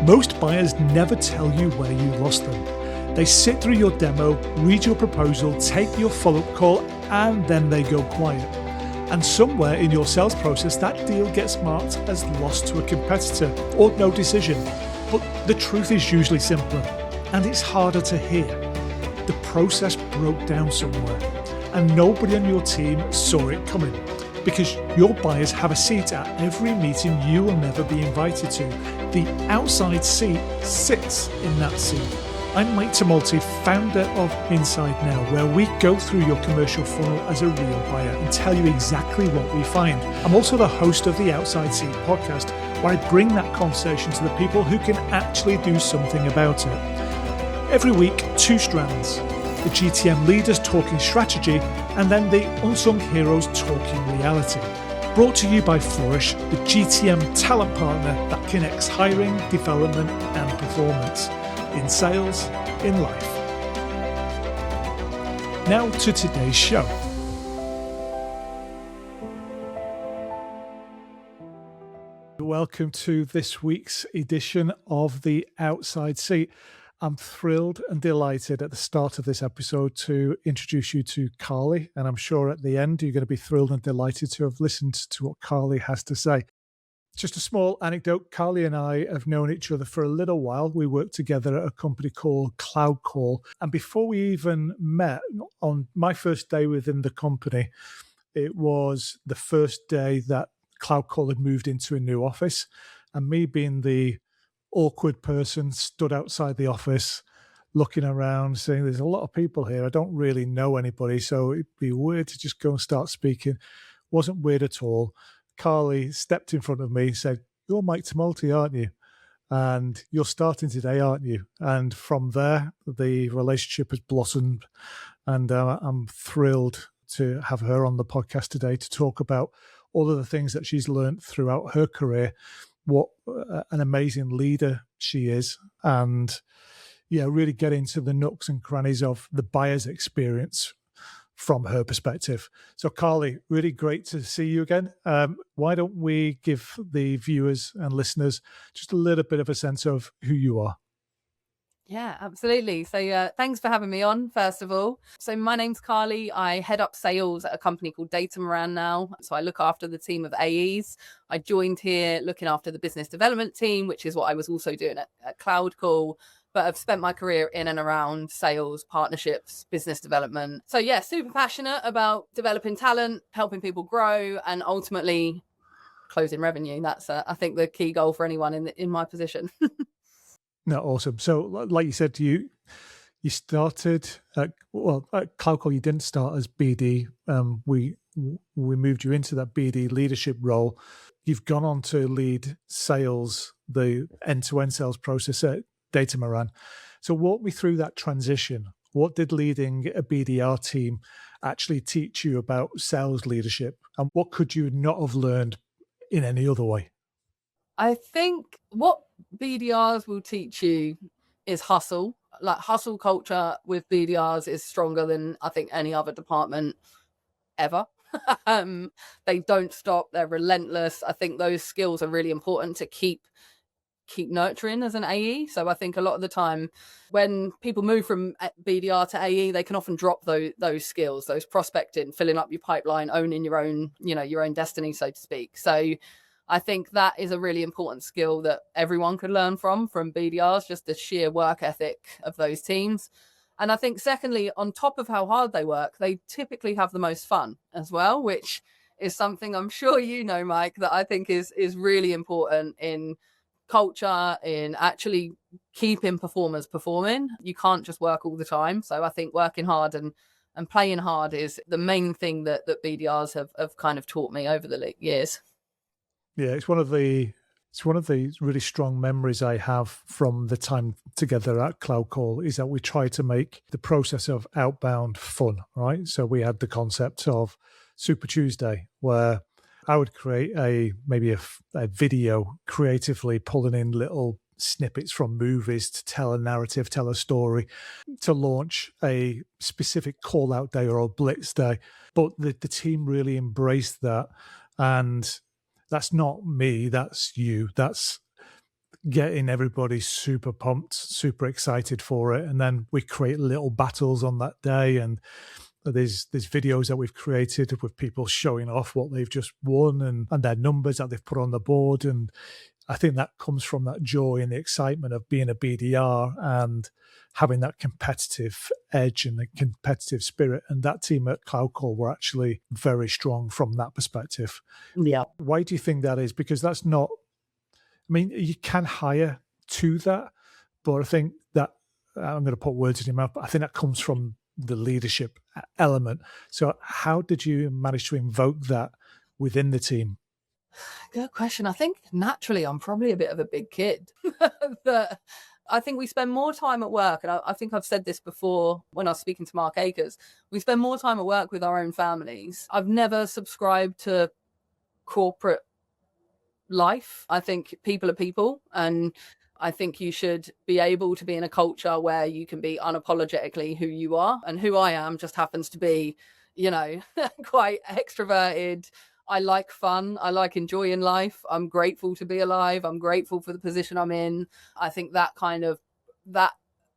Most buyers never tell you where you lost them. They sit through your demo, read your proposal, take your follow-up call, and then they go quiet. And somewhere in your sales process, that deal gets marked as lost to a competitor or no decision. But the truth is usually simpler, and it's harder to hear. The process broke down somewhere, and nobody on your team saw it coming. Because your buyers have a seat at every meeting you will never be invited to. The outside seat sits in that seat. I'm Mike Tumulty, founder of Inside Now, where we go through your commercial funnel as a real buyer and tell you exactly what we find. I'm also the host of the Outside Seat podcast, where I bring that conversation to the people who can actually do something about it. Every week, 2 strands. The GTM leaders talking strategy, and then the unsung heroes talking reality. Brought to you by Flourish, the GTM talent partner that connects hiring, development, and performance in sales, in life. Now to today's show. Welcome to this week's edition of the Outside Seat. I'm thrilled and delighted at the start of this episode to introduce you to Carly, and I'm sure at the end you're going to be thrilled and delighted to have listened to what Carly has to say. Just a small anecdote, Carly and I have known each other for a little while. We worked together at a company called CloudCall, and before we even met, on my first day within the company, it was the first day that CloudCall had moved into a new office, and me being the awkward person stood outside the office looking around saying there's a lot of people here, I don't really know anybody, so it'd be weird to just go and start speaking. Wasn't weird at all. Carly stepped in front of me and said, "You're Mike Tumulty, aren't you? And you're starting today, aren't you?" And from there the relationship has blossomed, and I'm thrilled to have her on the podcast today to talk about all of the things that she's learned throughout her career, what an amazing leader she is, and really get into the nooks and crannies of the buyer's experience from her perspective. So Carly, really great to see you again. Why don't we give the viewers and listeners just a little bit of a sense of who you are? Yeah, absolutely. So thanks for having me on, first of all. So my name's Carly. I head up sales at a company called Datamaran now. So I look after the team of AEs. I joined here looking after the business development team, which is what I was also doing at CloudCall. But I've spent my career in and around sales, partnerships, business development. So yeah, super passionate about developing talent, helping people grow, and ultimately closing revenue. That's, I think, the key goal for anyone in my position. No, awesome. So like you said, you started at CloudCall. You didn't start as BD. We moved you into that BD leadership role. You've gone on to lead sales, the end-to-end sales process at Datamaran. So walk me through that transition. What did leading a BDR team actually teach you about sales leadership, and what could you not have learned in any other way? I think what BDRs will teach you is hustle. Like, hustle culture with BDRs is stronger than I think any other department ever. They don't stop. They're relentless. I think those skills are really important to keep nurturing as an AE. So I think a lot of the time when people move from BDR to AE, they can often drop those skills, those prospecting, filling up your pipeline, owning your own, your own destiny, so to speak. So I think that is a really important skill that everyone could learn from BDRs, just the sheer work ethic of those teams. And I think secondly, on top of how hard they work, they typically have the most fun as well, which is something I'm sure you know, Mike, that I think is really important in culture, in actually keeping performers performing. You can't just work all the time. So I think working hard and playing hard is the main thing that BDRs have kind of taught me over the years. Yeah, it's one of the really strong memories I have from the time together at CloudCall is that we try to make the process of outbound fun, right? So we had the concept of Super Tuesday, where I would create maybe a video creatively pulling in little snippets from movies to tell a narrative, tell a story, to launch a specific call out day or a blitz day. But the team really embraced that. And that's not me, that's you. That's getting everybody super pumped, super excited for it. And then we create little battles on that day. And there's videos that we've created with people showing off what they've just won and their numbers that they've put on the board. And I think that comes from that joy and the excitement of being a BDR and having that competitive edge and the competitive spirit. And that team at CloudCall were actually very strong from that perspective. Yeah. Why do you think that is? Because that's not, I mean, you can hire to that, but I think that, I'm going to put words in your mouth, but I think that comes from the leadership element. So how did you manage to invoke that within the team? Good question. I think naturally I'm probably a bit of a big kid. That I think we spend more time at work, and I think I've said this before when I was speaking to Mark Akers, we spend more time at work with our own families. I've never subscribed to corporate life. I think people are people, and I think you should be able to be in a culture where you can be unapologetically who you are. And who I am just happens to be, quite extroverted. I like fun. I like enjoying life. I'm grateful to be alive. I'm grateful for the position I'm in. I think that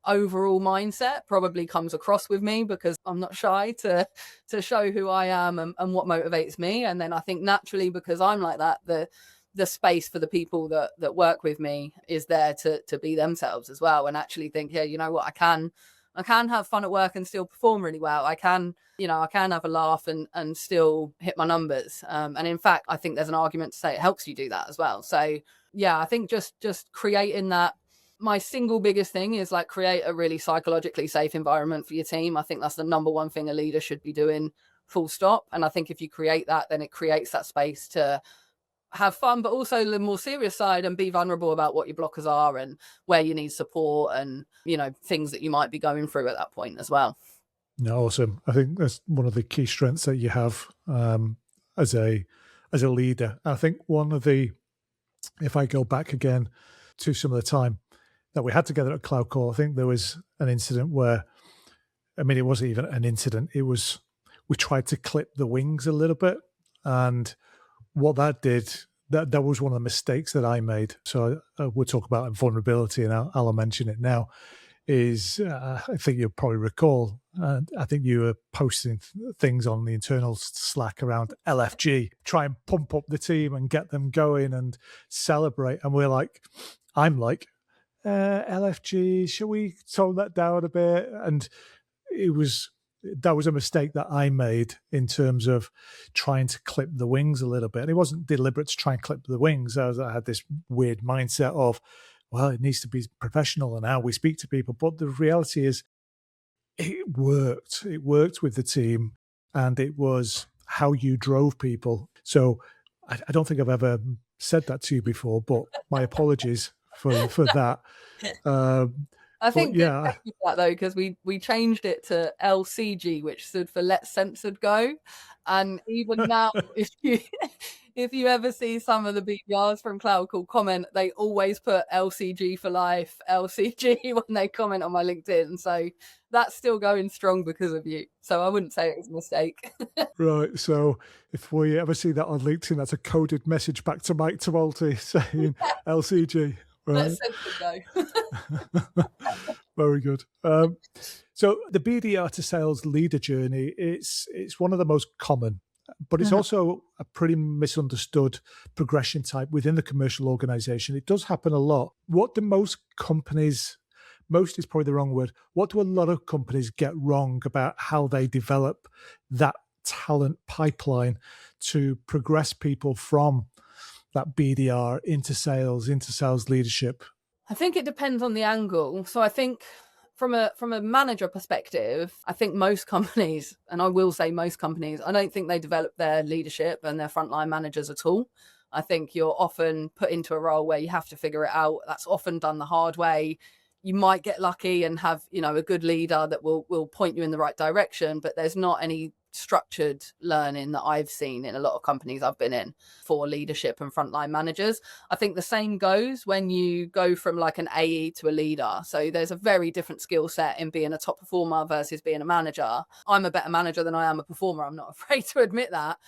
overall mindset probably comes across with me because I'm not shy to show who I am and what motivates me. And then I think naturally, because I'm like that, the space for the people that work with me is there to be themselves as well, and actually think, yeah, you know what, I can have fun at work and still perform really well. I can have a laugh and still hit my numbers. And in fact, I think there's an argument to say it helps you do that as well. So yeah, I think just creating that. My single biggest thing is like create a really psychologically safe environment for your team. I think that's the number one thing a leader should be doing, full stop. And I think if you create that, then it creates that space to have fun, but also the more serious side, and be vulnerable about what your blockers are and where you need support and, things that you might be going through at that point as well. No, awesome. I think that's one of the key strengths that you have as a leader. I think if I go back again to some of the time that we had together at CloudCall, I think there was an incident where, I mean, it wasn't even an incident. It was, we tried to clip the wings a little bit. And what that did, that was one of the mistakes that I made. So we'll talk about vulnerability, and I'll mention it now. Is I think you'll probably recall, I think you were posting things on the internal Slack around LFG, try and pump up the team and get them going and celebrate. And I'm like, LFG, shall we tone that down a bit? And that was a mistake that I made in terms of trying to clip the wings a little bit. And it wasn't deliberate to try and clip the wings. I had this weird mindset of, well, it needs to be professional and how we speak to people. But the reality is it worked. It worked with the team, and it was how you drove people. So I don't think I've ever said that to you before, but my apologies for that. I think yeah, thank you for that though, because we changed it to LCG, which stood for Let Censored Go. And even now, if you ever see some of the BDRs from CloudCall comment, they always put LCG for life, LCG when they comment on my LinkedIn. So that's still going strong because of you. So I wouldn't say it was a mistake. Right. So if we ever see that on LinkedIn, that's a coded message back to Mike Tawalty saying LCG. Right. Let Censored Go. Very good. So the BDR to sales leader journey, it's one of the most common, but it's also a pretty misunderstood progression type within the commercial organization. It does happen a lot. What do most is probably the wrong word. What do a lot of companies get wrong about how they develop that talent pipeline to progress people from that BDR into sales leadership? I think it depends on the angle. So I think from a manager perspective, I think most companies, and I will say most companies, I don't think they develop their leadership and their frontline managers at all. I think you're often put into a role where you have to figure it out. That's often done the hard way. You might get lucky and have, a good leader that will point you in the right direction, but there's not any structured learning that I've seen in a lot of companies I've been in for leadership and frontline managers. I think the same goes when you go from like an AE to a leader. So there's a very different skill set in being a top performer versus being a manager. I'm a better manager than I am a performer. I'm not afraid to admit that.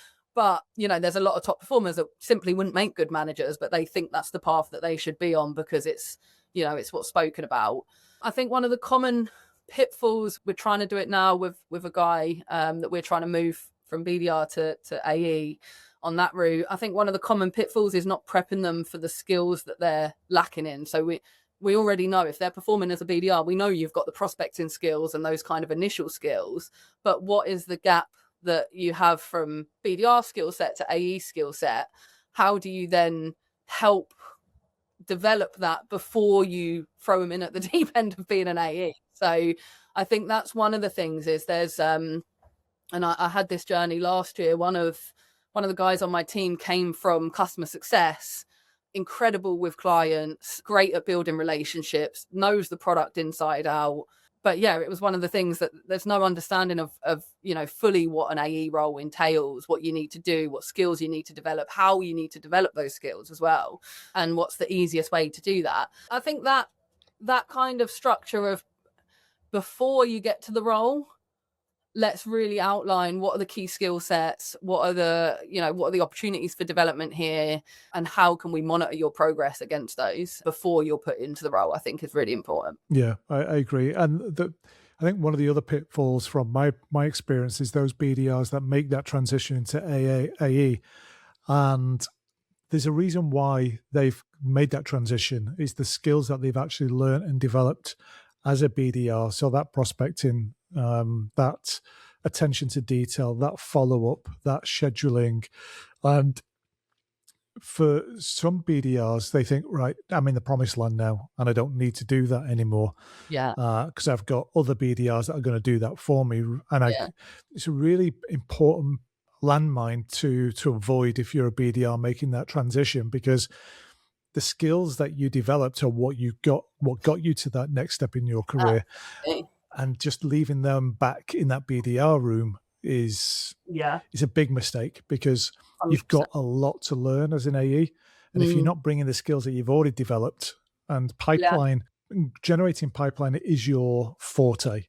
But, there's a lot of top performers that simply wouldn't make good managers, but they think that's the path that they should be on because it's what's spoken about. I think one of the common pitfalls, we're trying to do it now with a guy that we're trying to move from BDR to AE on that route. I think one of the common pitfalls is not prepping them for the skills that they're lacking in. So we already know if they're performing as a BDR, we know you've got the prospecting skills and those kind of initial skills, but what is the gap that you have from BDR skill set to AE skill set? How do you then help develop that before you throw them in at the deep end of being an AE? So I think that's one of the things is there's, and I had this journey last year. One of the guys on my team came from customer success, incredible with clients, great at building relationships, knows the product inside out. But yeah, it was one of the things that there's no understanding of fully what an AE role entails, what you need to do, what skills you need to develop, how you need to develop those skills as well, and what's the easiest way to do that. I think that kind of structure of before you get to the role, let's really outline what are the key skill sets, what are the opportunities for development here, and how can we monitor your progress against those before you're put into the role, I think is really important. Yeah, I agree. And I think one of the other pitfalls from my experience is those BDRs that make that transition into AE. And there's a reason why they've made that transition is the skills that they've actually learned and developed as a BDR. So that prospecting, that attention to detail, that follow-up, that scheduling. And for some BDRs, they think, right, I'm in the promised land now and I don't need to do that anymore. Yeah. Because I've got other BDRs that are going to do that for me. And it's a really important landmine to avoid if you're a BDR making that transition, because the skills that you developed are what got you to that next step in your career. And just leaving them back in that BDR room is a big mistake, because 100%. You've got a lot to learn as an AE. And if you're not bringing the skills that you've already developed, and generating pipeline is your forte.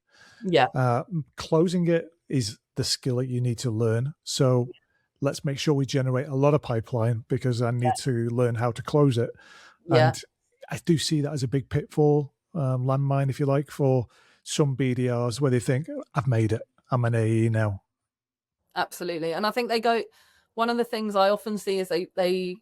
Closing it is the skill that you need to learn. So let's make sure we generate a lot of pipeline, because I need to learn how to close it. And I do see that as a big pitfall, landmine, if you like, for some BDRs where they think, I've made it, I'm an AE now. Absolutely. And I think one of the things I often see is they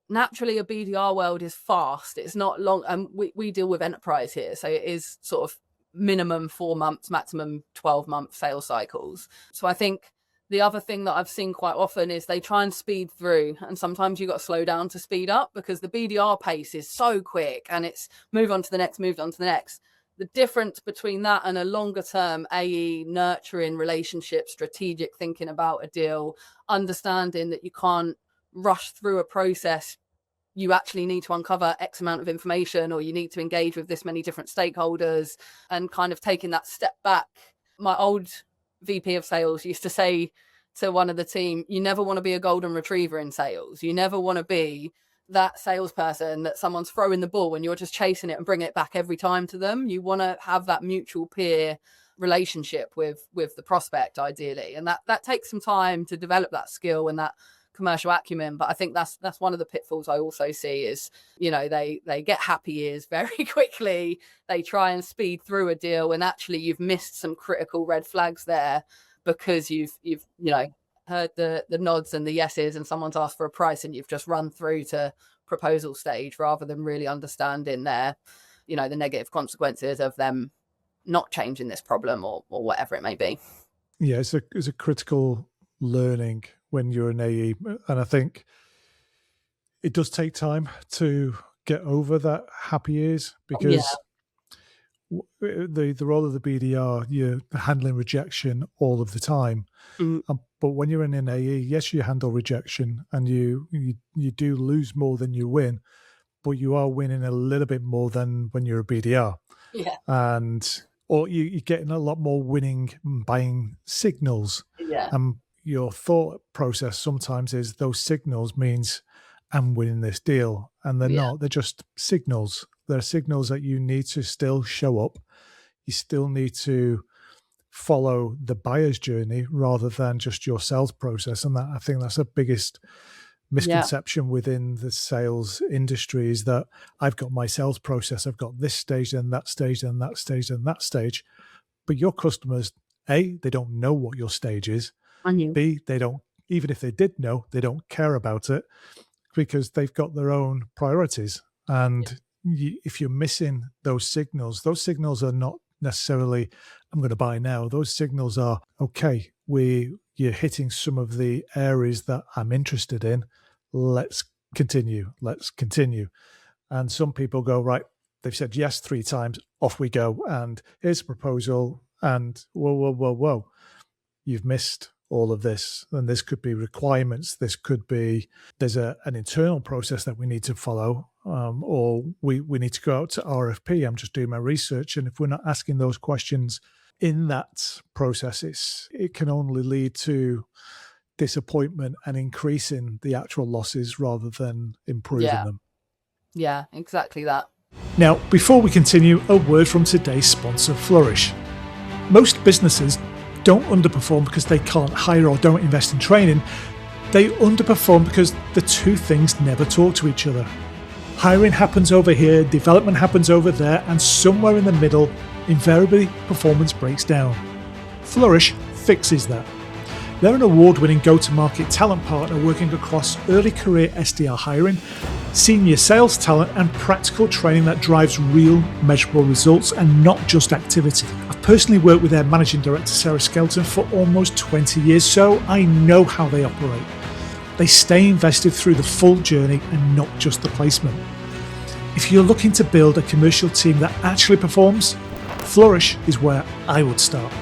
naturally, a BDR world is fast. It's not long. And we deal with enterprise here. So it is sort of minimum 4 months, maximum 12-month sales cycles. So I think the other thing that I've seen quite often is they try and speed through, and sometimes you've got to slow down to speed up, because the BDR pace is so quick and it's move on to the next. The difference between that and a longer term AE, nurturing relationship, strategic thinking about a deal, understanding that you can't rush through a process. You actually need to uncover X amount of information, or you need to engage with this many different stakeholders, and kind of taking that step back. My old VP of sales used to say to one of the team, you never want to be a golden retriever in sales. You never want to be that salesperson that someone's throwing the ball and you're just chasing it and bring it back every time to them. You want to have that mutual peer relationship with the prospect, ideally. And that takes some time to develop that skill and that commercial acumen. But I think that's one of the pitfalls I also see is, they get happy ears very quickly. They try and speed through a deal, and actually you've missed some critical red flags there, because you've heard the nods and the yeses, and someone's asked for a price and you've just run through to proposal stage, rather than really understanding the negative consequences of them not changing this problem or whatever it may be. Yeah, it's a critical learning when you're an AE. And I think it does take time to get over that happy ears, because the role of the BDR, you're handling rejection all of the time. But when you're in an AE, yes, you handle rejection, and you do lose more than you win, but you are winning a little bit more than when you're a BDR. Or you're getting a lot more winning, buying signals. Your thought process sometimes is those signals means I'm winning this deal, and they're not. They're just signals. They're signals that you need to still show up. You still need to follow the buyer's journey rather than just your sales process. And that, I think that's the biggest misconception within the sales industry, is that I've got my sales process, I've got this stage and that stage and that stage and that stage. But your customers, A, they don't know what your stage is. B, they don't, even if they did know, they don't care about it because they've got their own priorities. And if you're missing those signals are not necessarily, I'm going to buy now. Those signals are, okay, you're hitting some of the areas that I'm interested in. Let's continue. And some people go, right, they've said yes 3 times, off we go. And here's a proposal. And whoa. You've missed all of this. And this could be requirements. This could be, there's an internal process that we need to follow. Or we need to go out to RFP. I'm just doing my research. And if we're not asking those questions in that process, it can only lead to disappointment and increasing the actual losses rather than improving them. Yeah, exactly that. Now, before we continue, a word from today's sponsor, Flourish. Most businesses don't underperform because they can't hire or don't invest in training. They underperform because the two things never talk to each other. Hiring happens over here, development happens over there, and somewhere in the middle, invariably performance breaks down. Flourish fixes that. They're an award-winning go-to-market talent partner working across early career SDR hiring, senior sales talent, and practical training that drives real, measurable results and not just activity. I've personally worked with their managing director, Sarah Skelton, for almost 20 years, so I know how they operate. They stay invested through the full journey and not just the placement. If you're looking to build a commercial team that actually performs, Flourish is where I would start.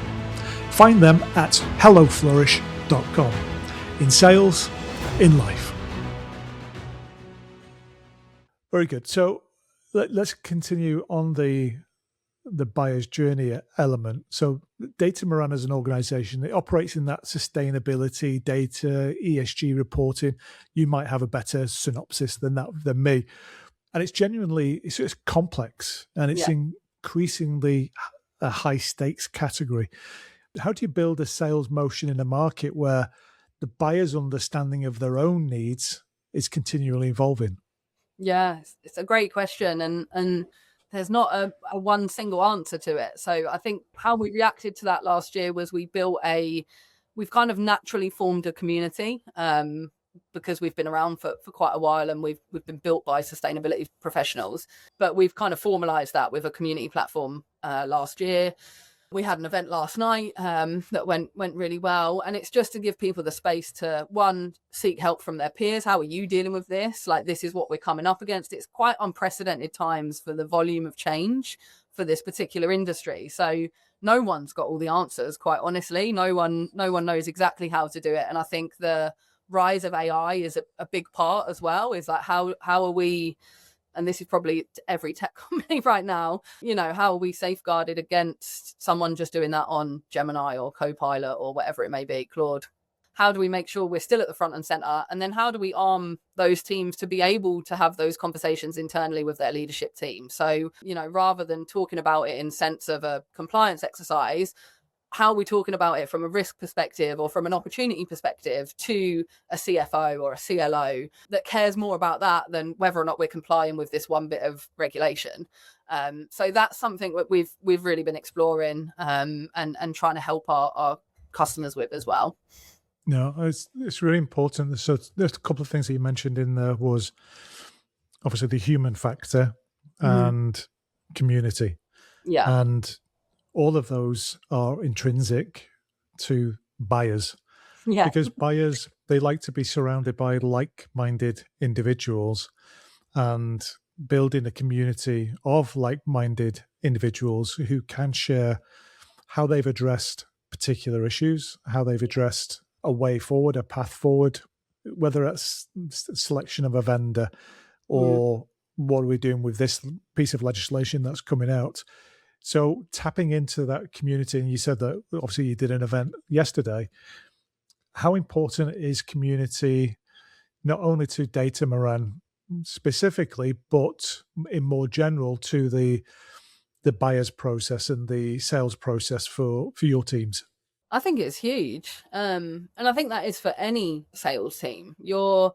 Find them at helloflourish.com. In sales, in life. Very good. So let's continue on the buyer's journey element. So Datamaran as an organization, it operates in that sustainability, data, ESG reporting. You might have a better synopsis than me. And it's genuinely, it's complex and it's increasingly a high stakes category. How do you build a sales motion in a market where the buyer's understanding of their own needs is continually evolving? Yeah, it's a great question. And there's not a one single answer to it. So I think how we reacted to that last year was we've kind of naturally formed a community because we've been around for quite a while and we've been built by sustainability professionals. But we've kind of formalized that with a community platform last year. We had an event last night that went really well. And it's just to give people the space to, one, seek help from their peers. How are you dealing with this? Like, this is what we're coming up against. It's quite unprecedented times for the volume of change for this particular industry. So no one's got all the answers, quite honestly. No one knows exactly how to do it. And I think the rise of AI is a big part as well, is like how are we, and this is probably every tech company right now, how are we safeguarded against someone just doing that on Gemini or Copilot or whatever it may be, Claude? How do we make sure we're still at the front and center? And then how do we arm those teams to be able to have those conversations internally with their leadership team? So, rather than talking about it in sense of a compliance exercise, how are we talking about it from a risk perspective or from an opportunity perspective to a CFO or a CLO that cares more about that than whether or not we're complying with this one bit of regulation? So that's something that we've really been exploring and trying to help our customers with as well. No, it's really important. So there's a couple of things that you mentioned in there was obviously the human factor and community. Yeah. And all of those are intrinsic to buyers. Yeah. Because buyers, they like to be surrounded by like-minded individuals, and building a community of like-minded individuals who can share how they've addressed particular issues, how they've addressed a way forward, a path forward, whether it's selection of a vendor or what are we doing with this piece of legislation that's coming out. So tapping into that community, and you said that obviously you did an event yesterday. How important is community, not only to Datamaran specifically, but in more general to the the buyer's process and the sales process for your teams? I think it's huge. And I think that is for any sales team. Your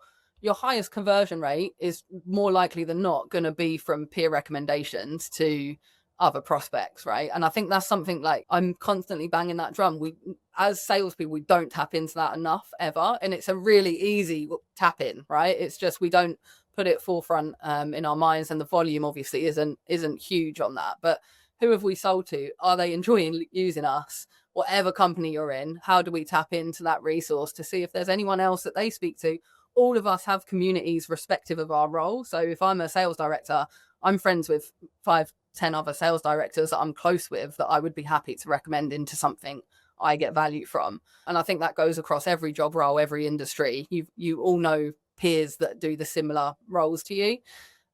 highest conversion rate is more likely than not going to be from peer recommendations to other prospects, right? And I think that's something, like, I'm constantly banging that drum. We, as salespeople, we don't tap into that enough ever. And it's a really easy tap in, right? It's just we don't put it forefront in our minds, and the volume obviously isn't huge on that. But who have we sold to? Are they enjoying using us? Whatever company you're in, how do we tap into that resource to see if there's anyone else that they speak to? All of us have communities respective of our role. So if I'm a sales director, I'm friends with 5-10 other sales directors that I'm close with, that I would be happy to recommend into something I get value from. And I think that goes across every job role, every industry. You all know peers that do the similar roles to you.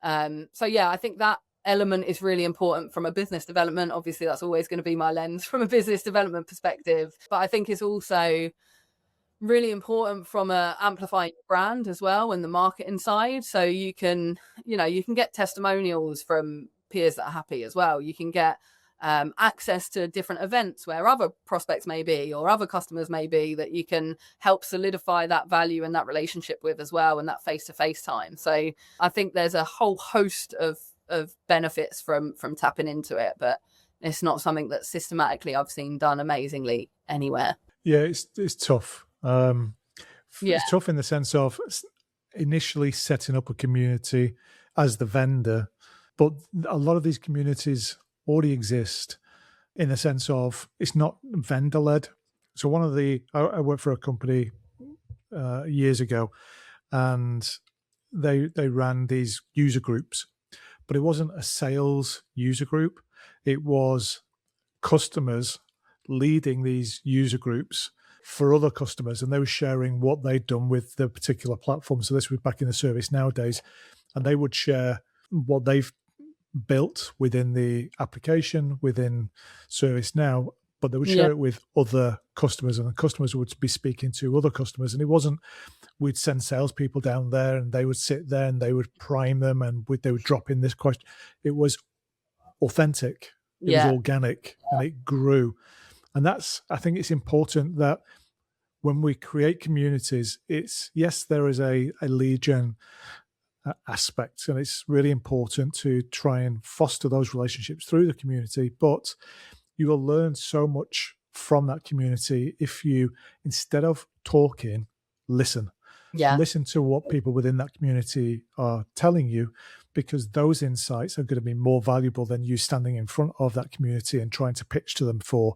So yeah, I think that element is really important from a business development. Obviously, that's always going to be my lens from a business development perspective. But I think it's also really important from a amplifying brand as well, and the marketing side. So you can get testimonials from peers that are happy as well. You can get access to different events where other prospects may be, or other customers may be, that you can help solidify that value and that relationship with as well, and that face-to-face time. So I think there's a whole host of benefits from tapping into it, but it's not something that systematically I've seen done amazingly anywhere. Yeah, it's tough. It's tough in the sense of initially setting up a community as the vendor, but a lot of these communities already exist in the sense of it's not vendor led. So I worked for a company years ago, and they ran these user groups, but it wasn't a sales user group. It was customers leading these user groups for other customers, and they were sharing what they'd done with the particular platform. So this was back in the ServiceNow days, and they would share what they've built within the application within ServiceNow, but they would share it with other customers, and the customers would be speaking to other customers. And it wasn't, we'd send salespeople down there and they would sit there and they would prime them, and they would drop in this question. It was authentic. It was organic, and it grew. And I think it's important that when we create communities, yes, there is a lead gen aspect, and it's really important to try and foster those relationships through the community, but you will learn so much from that community if you, instead of talking, listen. Listen to what people within that community are telling you, because those insights are going to be more valuable than you standing in front of that community and trying to pitch to them for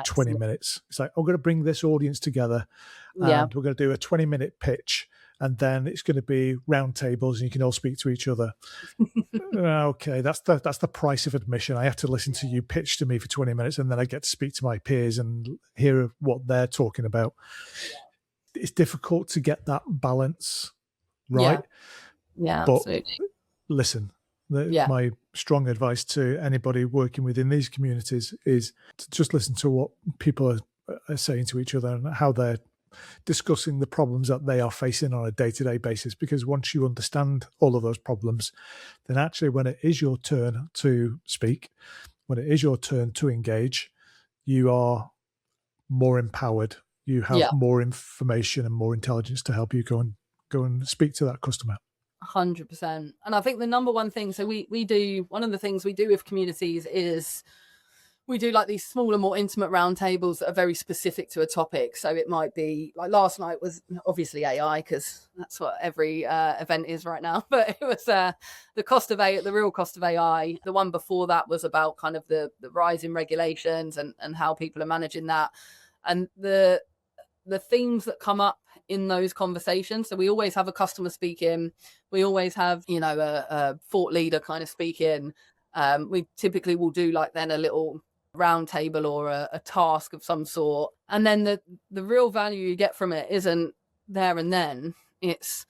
20 minutes. It's like, I'm going to bring this audience together and we're going to do a 20-minute pitch, and then it's going to be roundtables and you can all speak to each other. Okay, that's the price of admission. I have to listen to you pitch to me for 20 minutes, and then I get to speak to my peers and hear what they're talking about. It's difficult to get that balance right. Yeah, but absolutely. Listen, my strong advice to anybody working within these communities is to just listen to what people are saying to each other and how they're discussing the problems that they are facing on a day-to-day basis. Because once you understand all of those problems, then actually when it is your turn to speak, when it is your turn to engage, you are more empowered. You have more information and more intelligence to help you go and speak to that customer. 100%. And I think the number one thing, so we do, one of the things we do with communities is we do like these smaller, more intimate roundtables that are very specific to a topic. So it might be like last night was obviously AI, because that's what every event is right now. But it was the real cost of AI. The one before that was about kind of the rise in regulations and how people are managing that. And the themes that come up in those conversations. So we always have a customer speaking. We always have, a thought leader kind of speaking. We typically will do like then a little round table or a task of some sort. And then the real value you get from it isn't there and then. It's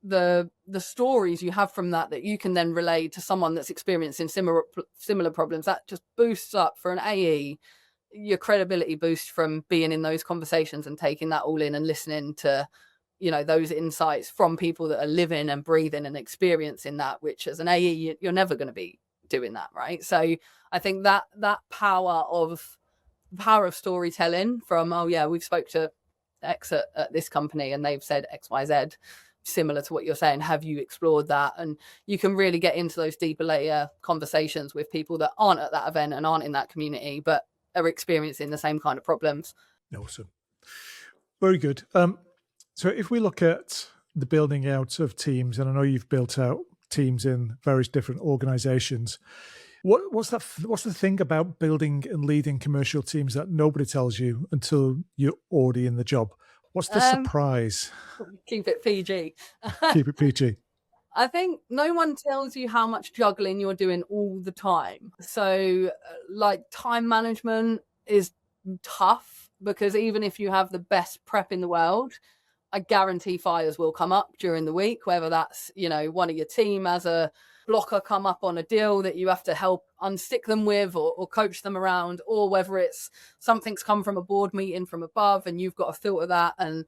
the stories you have from that you can then relate to someone that's experiencing similar problems. That just boosts up for an AE. Your credibility boosts from being in those conversations and taking that all in and listening to, those insights from people that are living and breathing and experiencing that, which as an AE, you're never going to be doing that, right? So I think that power of storytelling from, oh yeah, we've spoke to X at this company and they've said XYZ, similar to what you're saying. Have you explored that? And you can really get into those deeper layer conversations with people that aren't at that event and aren't in that community, but are experiencing the same kind of problems. Awesome. Very good. So if we look at the building out of teams, and I know you've built out teams in various different organizations, what's the thing about building and leading commercial teams that nobody tells you until you're already in the job? What's the surprise? Keep it PG. Keep it PG. I think no one tells you how much juggling you're doing all the time. So like time management is tough, because even if you have the best prep in the world, I guarantee fires will come up during the week, whether that's, one of your team as a blocker come up on a deal that you have to help unstick them with or coach them around, or whether it's something's come from a board meeting from above and you've got to filter that and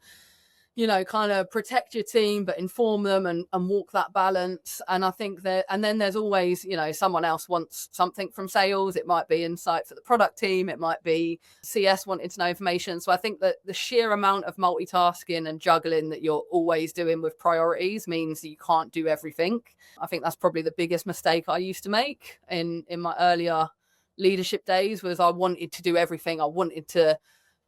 kind of protect your team, but inform them and walk that balance. And I think and then there's always, someone else wants something from sales. It might be insight for the product team. It might be CS wanting to know information. So I think that the sheer amount of multitasking and juggling that you're always doing with priorities means that you can't do everything. I think that's probably the biggest mistake I used to make in my earlier leadership days, was I wanted to do everything. I wanted to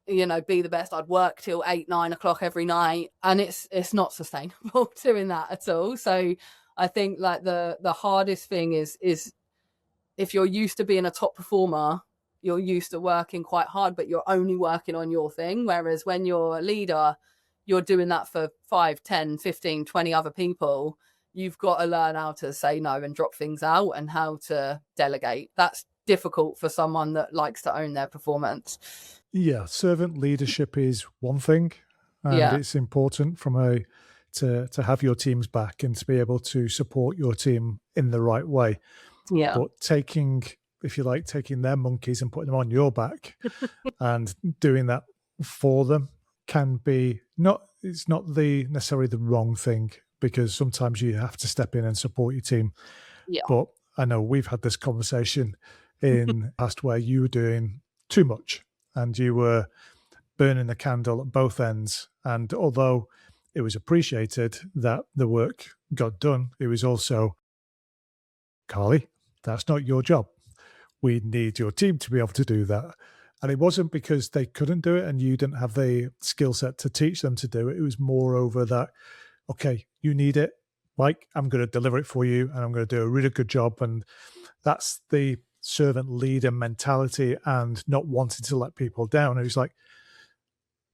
be the best. I'd work till 8-9 o'clock every night, and it's not sustainable doing that at all. So I think like the hardest thing is if you're used to being a top performer, you're used to working quite hard, but you're only working on your thing. Whereas when you're a leader, you're doing that for 5, 10, 15, 20 other people. You've got to learn how to say no and drop things out, and how to delegate. That's difficult for someone that likes to own their performance. Yeah, servant leadership is one thing, and it's important to have your team's back and to be able to support your team in the right way. Yeah. But taking their monkeys and putting them on your back and doing that for them can be it's not necessarily the wrong thing, because sometimes you have to step in and support your team. Yeah. But I know we've had this conversation in the past where you were doing too much and you were burning the candle at both ends. And although it was appreciated that the work got done, it was also, Carly, that's not your job. We need your team to be able to do that. And it wasn't because they couldn't do it and you didn't have the skill set to teach them to do it. It was more over that, okay, you need it, Mike, I'm going to deliver it for you and I'm going to do a really good job. And that's the servant leader mentality and not wanting to let people down. It was like,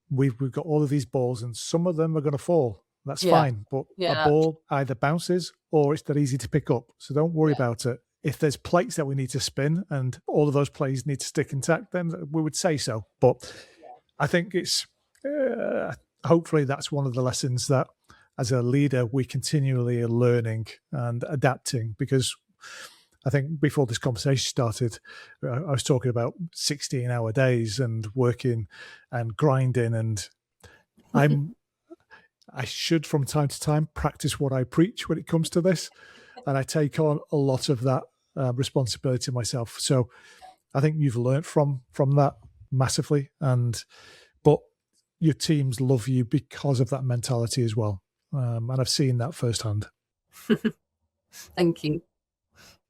we've got all of these balls and some of them are going to fall. That's fine. But a ball either bounces or it's that easy to pick up. So don't worry about it. If there's plates that we need to spin and all of those plates need to stick intact, then we would say so. But I think it's hopefully that's one of the lessons that as a leader, we continually are learning and adapting, because I think before this conversation started, I was talking about 16-hour days and working and grinding, and I should from time to time practice what I preach when it comes to this, and I take on a lot of that responsibility myself. So I think you've learned from that massively, but your teams love you because of that mentality as well, and I've seen that firsthand. Thank you.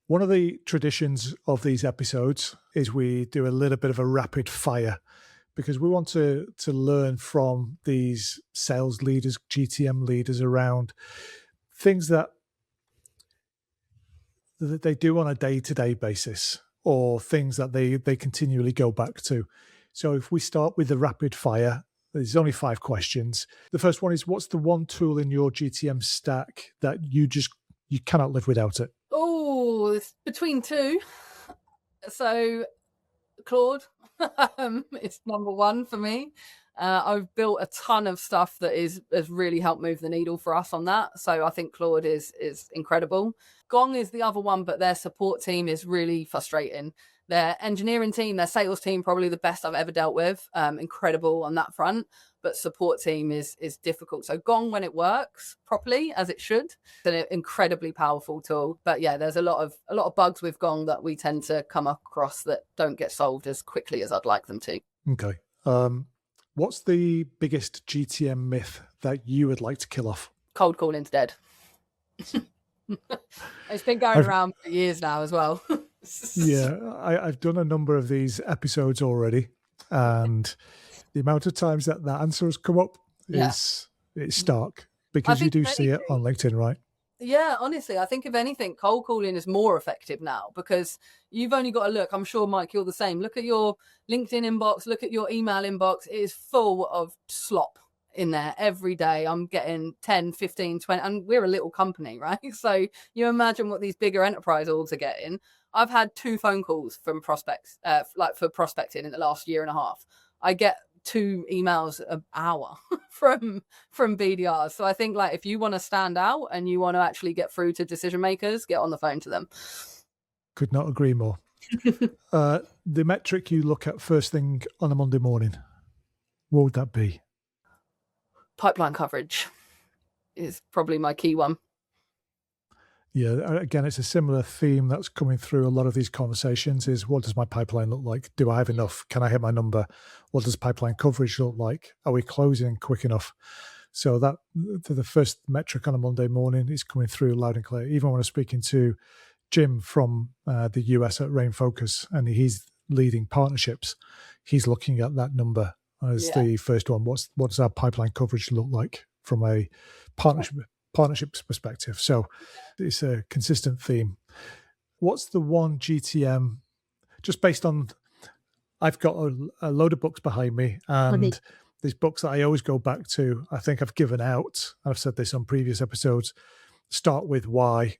One of the traditions of these episodes is we do a little bit of a rapid fire, because we want to learn from these sales leaders, GTM leaders, around things that they do on a day-to-day basis, or things that they continually go back to. So if we start with the rapid fire, there's only 5 questions. The first one is, what's the one tool in your GTM stack that you cannot live without it? Oh, it's between 2. So Claude, it's number 1 for me. I've built a ton of stuff that has really helped move the needle for us on that. So I think Claude is incredible. Gong is the other one, but their support team is really frustrating. Their engineering team, their sales team, probably the best I've ever dealt with. Incredible on that front, but support team is difficult. So Gong, when it works properly as it should, it's an incredibly powerful tool. But yeah, there's a lot of bugs with Gong that we tend to come across that don't get solved as quickly as I'd like them to. Okay. What's the biggest GTM myth that you would like to kill off? Cold calling's dead. It's been going around for years now as well. Yeah, I've done a number of these episodes already, and the amount of times that answer has come up is it's stark, because you do see it on LinkedIn, right? Yeah, honestly, I think if anything, cold calling is more effective now, because you've only got to look. I'm sure, Mike, you're the same. Look at your LinkedIn inbox, look at your email inbox. It is full of slop in there every day. I'm getting 10, 15, 20, and we're a little company, right? So you imagine what these bigger enterprise orgs are getting. I've had 2 phone calls from prospects, like for prospecting in the last year and a half. I get 2 emails an hour from BDRs. So I think, like, if you want to stand out and you want to actually get through to decision makers, get on the phone to them. Could not agree more. The metric you look at first thing on a Monday morning, what would that be? Pipeline coverage is probably my key one. Yeah, again, it's a similar theme that's coming through a lot of these conversations is, what does my pipeline look like? Do I have enough? Can I hit my number? What does pipeline coverage look like? Are we closing quick enough? So that the first metric on a Monday morning is coming through loud and clear. Even when I'm speaking to Jim from the US at Rain Focus, and he's leading partnerships, he's looking at that number as the first one. What does our pipeline coverage look like from a partnerships perspective? So it's a consistent theme. What's the one GTM, just based on, I've got a load of books behind me, and these books that I always go back to, I think I've given out, I've said this on previous episodes, Start With Why,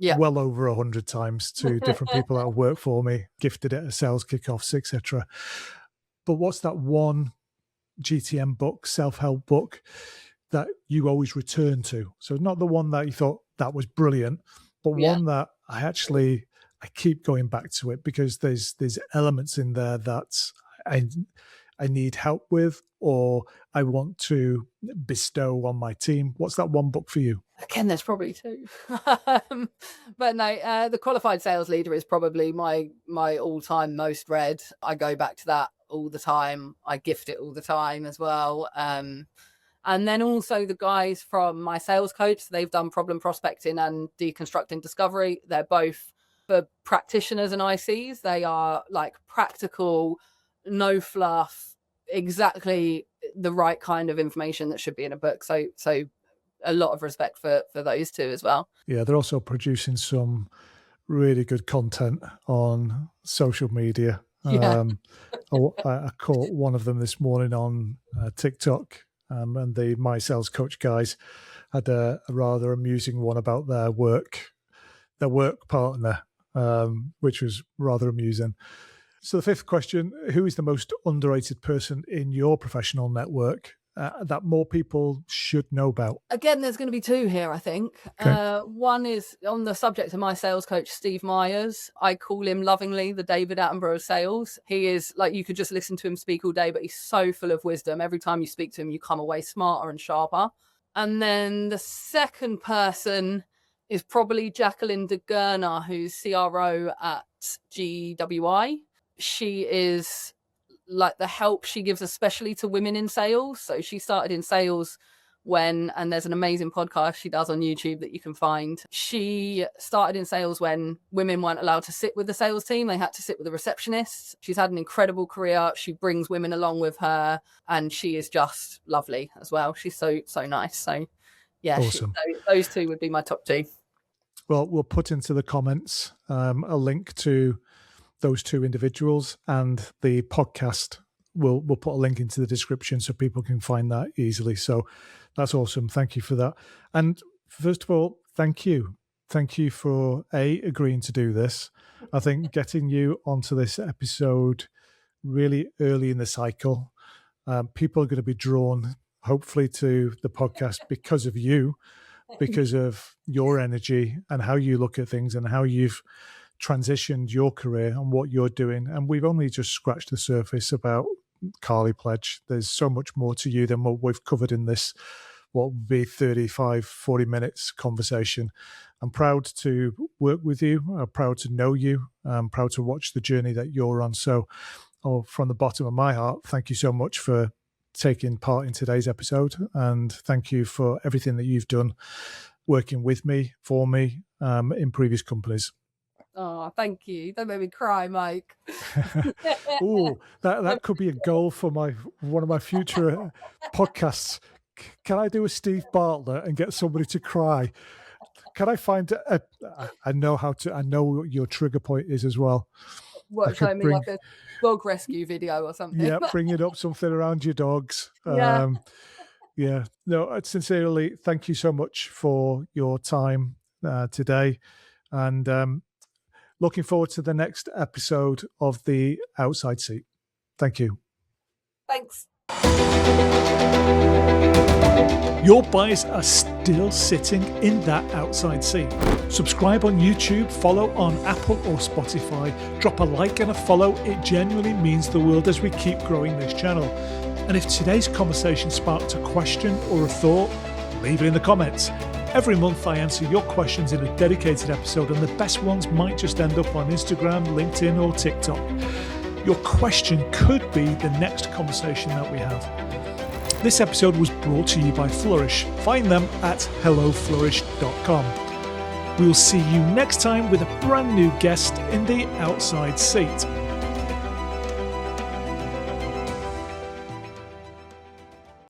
well over 100 times to different people that have worked for me, gifted it at sales kickoffs, etc. But what's that one GTM book, self-help book, that you always return to? So not the one that you thought that was brilliant, but one that I keep going back to it because there's elements in there that I need help with, or I want to bestow on my team. What's that one book for you? Again, there's probably 2. But no, The Qualified Sales Leader is probably my all-time most read. I go back to that all the time. I gift it all the time as well. And then also the guys from my sales coach, they've done problem prospecting and deconstructing discovery. They're both for practitioners and ICs. They are like practical, no fluff, exactly the right kind of information that should be in a book. So a lot of respect for those 2 as well. Yeah, they're also producing some really good content on social media. I caught one of them this morning on TikTok. And the My Sales Coach guys had a rather amusing one about their work partner, which was rather amusing. So the 5th question, who is the most underrated person in your professional network that more people should know about? Again, there's going to be 2 here, I think. Okay. One is on the subject of my sales coach, Steve Myers. I call him lovingly the David Attenborough of sales. He is like, you could just listen to him speak all day, but he's so full of wisdom. Every time you speak to him, you come away smarter and sharper. And then the second person is probably Jacqueline de Gerner, who's CRO at GWI. She is like the help she gives, especially to women in sales. So she started in sales and there's an amazing podcast she does on YouTube that you can find. She started in sales when women weren't allowed to sit with the sales team. They had to sit with the receptionists. She's had an incredible career. She brings women along with her, and she is just lovely as well. She's so nice. So yeah, awesome. Those 2 would be my top 2. Well, we'll put into the comments a link to those 2 individuals, and the podcast we'll put a link into the description so people can find that easily. So that's awesome. Thank you for that. And first of all, thank you for agreeing to do this. I think getting you onto this episode really early in the cycle People are going to be drawn, hopefully, to the podcast because of you, because of your energy and how you look at things and how you've transitioned your career and what you're doing. And we've only just scratched the surface about Carly Pledge. There's so much more to you than what we've covered in this, what would be 35, 40 minutes conversation. I'm proud to work with you. I'm proud to know you. I'm proud to watch the journey that you're on. So from the bottom of my heart, thank you so much for taking part in today's episode. And thank you for everything that you've done working with me, for me, in previous companies. Oh, thank you. Don't make me cry, Mike. Oh, that could be a goal for one of my future podcasts. Can I do a Steve Bartlett and get somebody to cry? Can I find I know what your trigger point is as well. What, show me like a dog rescue video or something? Yeah, bringing up something around your dogs. Yeah. Yeah. No, sincerely, thank you so much for your time today. And looking forward to the next episode of The Outside Seat. Thank you. Thanks. Your buyers are still sitting in that outside seat. Subscribe on YouTube, follow on Apple or Spotify, drop a like and a follow. It genuinely means the world as we keep growing this channel. And if today's conversation sparked a question or a thought, leave it in the comments. Every month I answer your questions in a dedicated episode, and the best ones might just end up on Instagram, LinkedIn or TikTok. Your question could be the next conversation that we have. This episode was brought to you by Flourish. Find them at helloflourish.com. We'll see you next time with a brand new guest in the outside seat.